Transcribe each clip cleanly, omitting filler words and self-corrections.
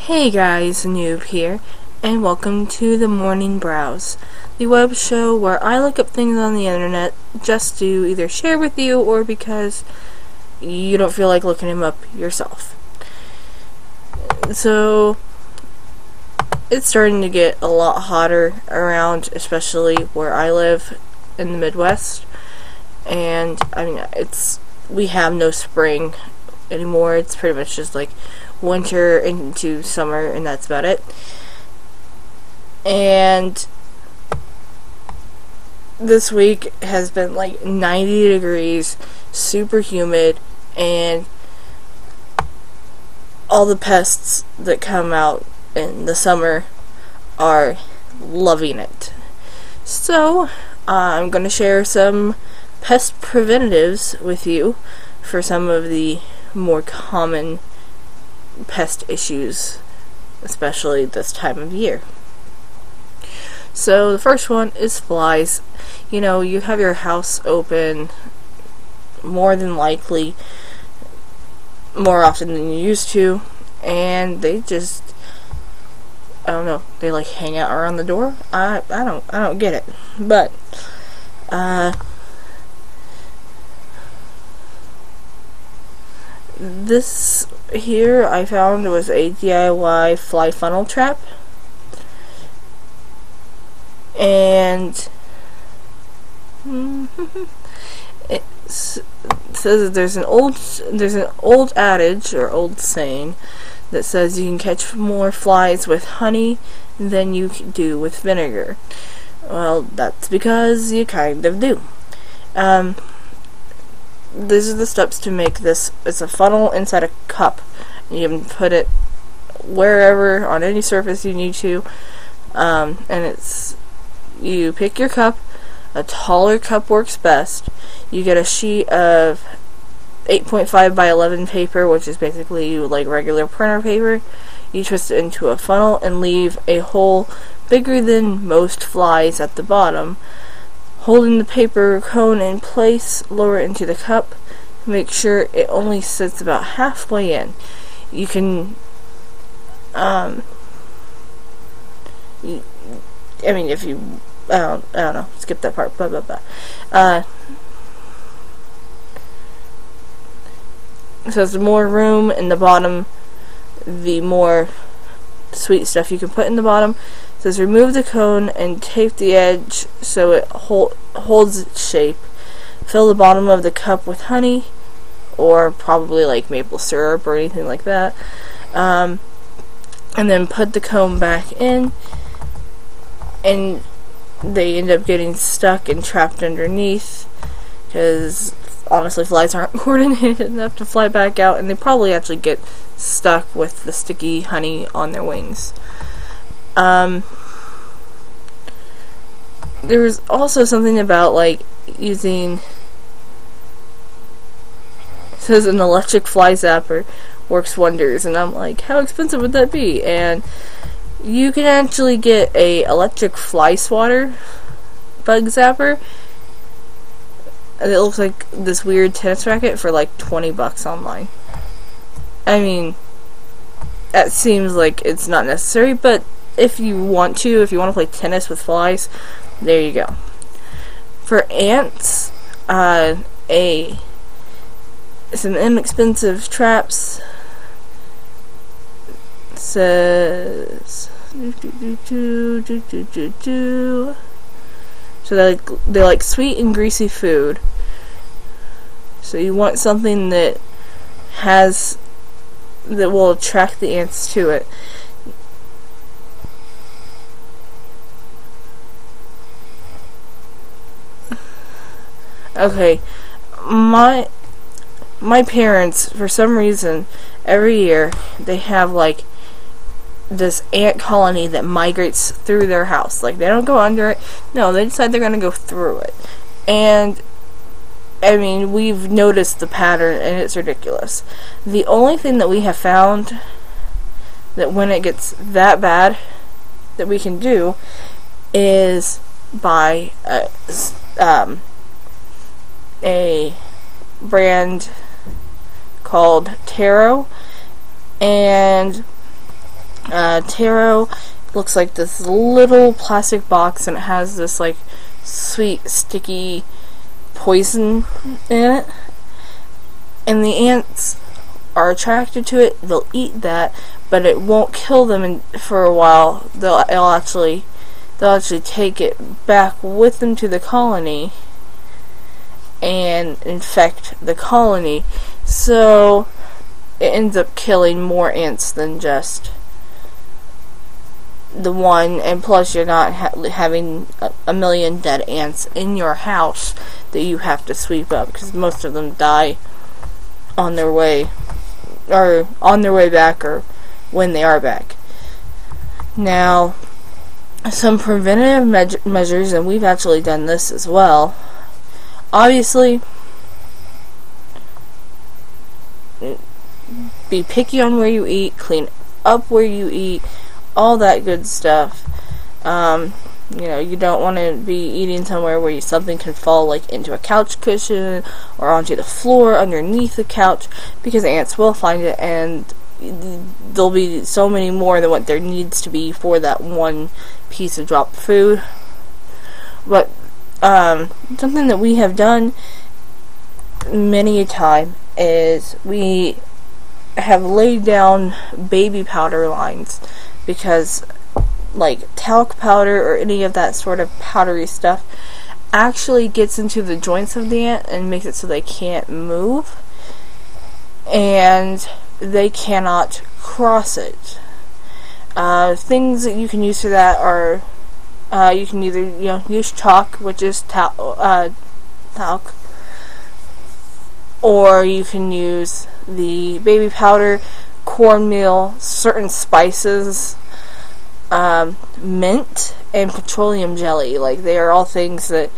Hey guys, Noob here, and welcome to the Morning Browse, the web show where I look up things on the internet just to either share with you or because you don't feel like looking them up yourself. So, it's starting to get a lot hotter around, especially where I live in the Midwest, and I mean, we have no spring anymore. It's pretty much just like winter into summer, and that's about it. And this week has been like 90 degrees, super humid, and all the pests that come out in the summer are loving it. So I'm going to share some pest preventatives with you for some of the more common pest issues, especially this time of year. So the first one is flies. You know, you have your house open more than likely, more often than you used to, and they just, I don't know, they like hang out around the door. I don't get it. But this here I found was a DIY fly funnel trap, and it says that there's an old adage or old saying that says you can catch more flies with honey than you do with vinegar. Well, that's because you kind of do. These are the steps to make this. It's a funnel inside a cup. You can put it wherever on any surface you need to, and you pick your cup. A taller cup works best. You get a sheet of 8.5 by 11 paper, which is basically like regular printer paper. You twist it into a funnel and leave a hole bigger than most flies at the bottom. Holding the paper cone in place, lower it into the cup. Make sure it only sits about halfway in. You can, I mean, if you, I don't know, skip that part, blah, blah, blah. So the more room in the bottom, the more sweet stuff you can put in the bottom. It says remove the cone and tape the edge so it holds its shape. Fill the bottom of the cup with honey, or probably like maple syrup or anything like that. And then put the cone back in, and they end up getting stuck and trapped underneath because honestly flies aren't coordinated enough to fly back out, and they probably actually get stuck with the sticky honey on their wings. There was also something about like using, it says an electric fly zapper works wonders, and I'm like, how expensive would that be? And you can actually get a electric fly swatter bug zapper, and it looks like this weird tennis racket for like $20 online. I mean, that seems like it's not necessary, but if you want to play tennis with flies, there you go. For ants, some inexpensive traps. Says so they like sweet and greasy food. So you want something that will attract the ants to it. Okay, my parents, for some reason, every year they have like this ant colony that migrates through their house. Like, they don't go under it. No, they decide they're gonna go through it. And I mean, we've noticed the pattern, and it's ridiculous. The only thing that we have found that when it gets that bad that we can do is buy a brand called Taro, and Taro looks like this little plastic box, and it has this like sweet sticky poison in it, and the ants are attracted to it. They'll eat that, but it won't kill them for a while. They'll actually take it back with them to the colony and infect the colony. So it ends up killing more ants than just the one, and plus you're not having a million dead ants in your house that you have to sweep up, because most of them die on their way back, or when they are back. Now, some preventative measures, and we've actually done this as well. Obviously, be picky on where you eat, clean up where you eat, all that good stuff. You don't want to be eating somewhere where something can fall like into a couch cushion or onto the floor underneath the couch, because ants will find it, and there'll be so many more than what there needs to be for that one piece of dropped food. But something that we have done many a time is we have laid down baby powder lines, because like talc powder or any of that sort of powdery stuff actually gets into the joints of the ant and makes it so they can't move, and they cannot cross it. Things that you can use for that are you can either use chalk, which is talc, or you can use the baby powder, cornmeal, certain spices, mint, and petroleum jelly. Like, they are all things that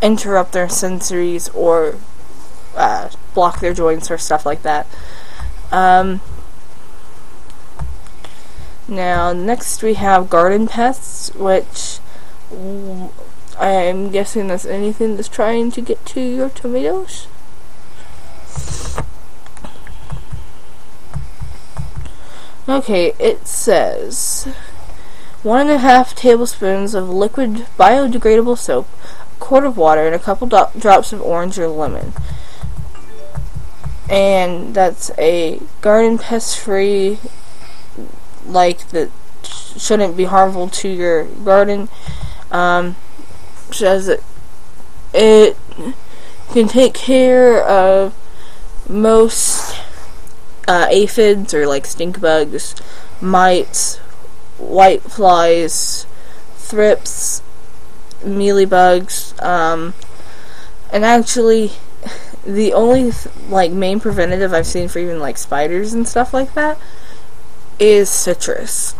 interrupt their sensories or block their joints or stuff like that. Now, next we have garden pests, which I'm guessing that's anything that's trying to get to your tomatoes. Okay, it says 1.5 tablespoons of liquid biodegradable soap, a quart of water, and a couple drops of orange or lemon. And that's a garden pest-free, like, that shouldn't be harmful to your garden. Says that it can take care of most aphids, or like stink bugs, mites, white flies, thrips, mealybugs, and actually the only main preventative I've seen for even like spiders and stuff like that is citrus.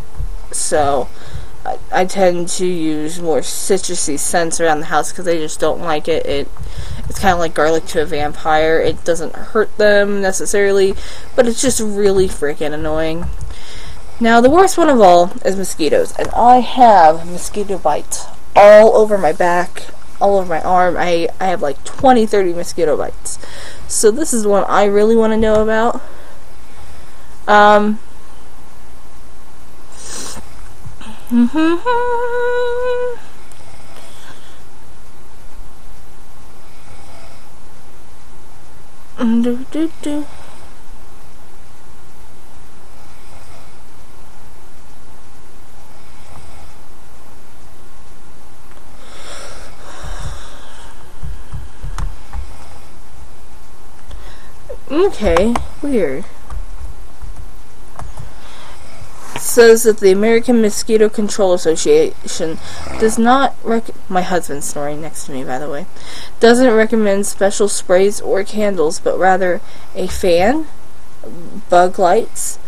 So I tend to use more citrusy scents around the house because they just don't like it. It's kind of like garlic to a vampire. It doesn't hurt them necessarily, but it's just really freaking annoying. Now, the worst one of all is mosquitoes, and I have mosquito bites all over my back, all over my arm. I have like 20-30 mosquito bites. So this is one I really want to know about. Okay, weird. Says that the American Mosquito Control Association does not my husband's snoring next to me, by the way, doesn't recommend special sprays or candles, but rather a fan, bug lights,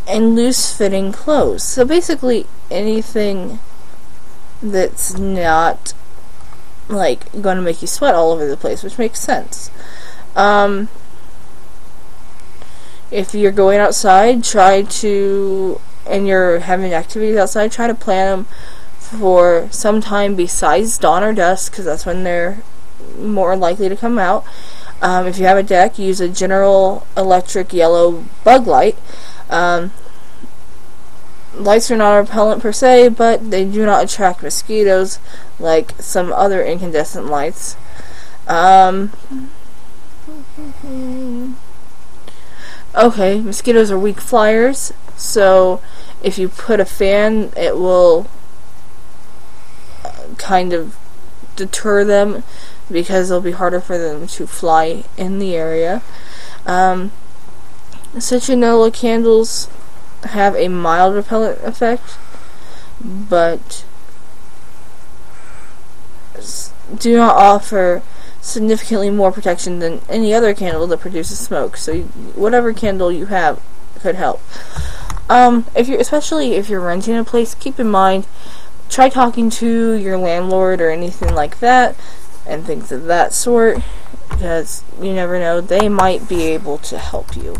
and loose-fitting clothes. So basically anything that's not like going to make you sweat all over the place, which makes sense. If you're going outside, and you're having activities outside, try to plan them for some time besides dawn or dusk, because that's when they're more likely to come out. If you have a deck, use a General Electric yellow bug light. lights are not a repellent per se, but they do not attract mosquitoes like some other incandescent lights. Okay, mosquitoes are weak flyers, so if you put a fan, it will kind of deter them because it'll be harder for them to fly in the area. Citronella candles have a mild repellent effect, but do not offer significantly more protection than any other candle that produces smoke. So whatever candle you have could help. Especially if you're renting a place, keep in mind, try talking to your landlord or anything like that, and things of that sort, because you never know, they might be able to help you.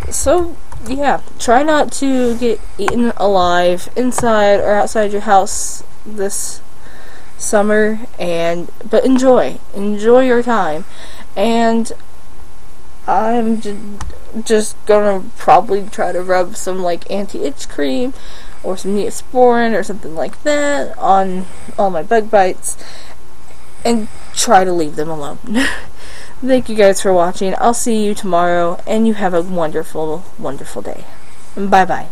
So yeah, try not to get eaten alive inside or outside your house this summer, but enjoy your time. And I'm just gonna probably try to rub some like anti-itch cream or some Neosporin or something like that on all my bug bites and try to leave them alone. Thank you guys for watching. I'll see you tomorrow, and you have a wonderful, wonderful day. Bye bye.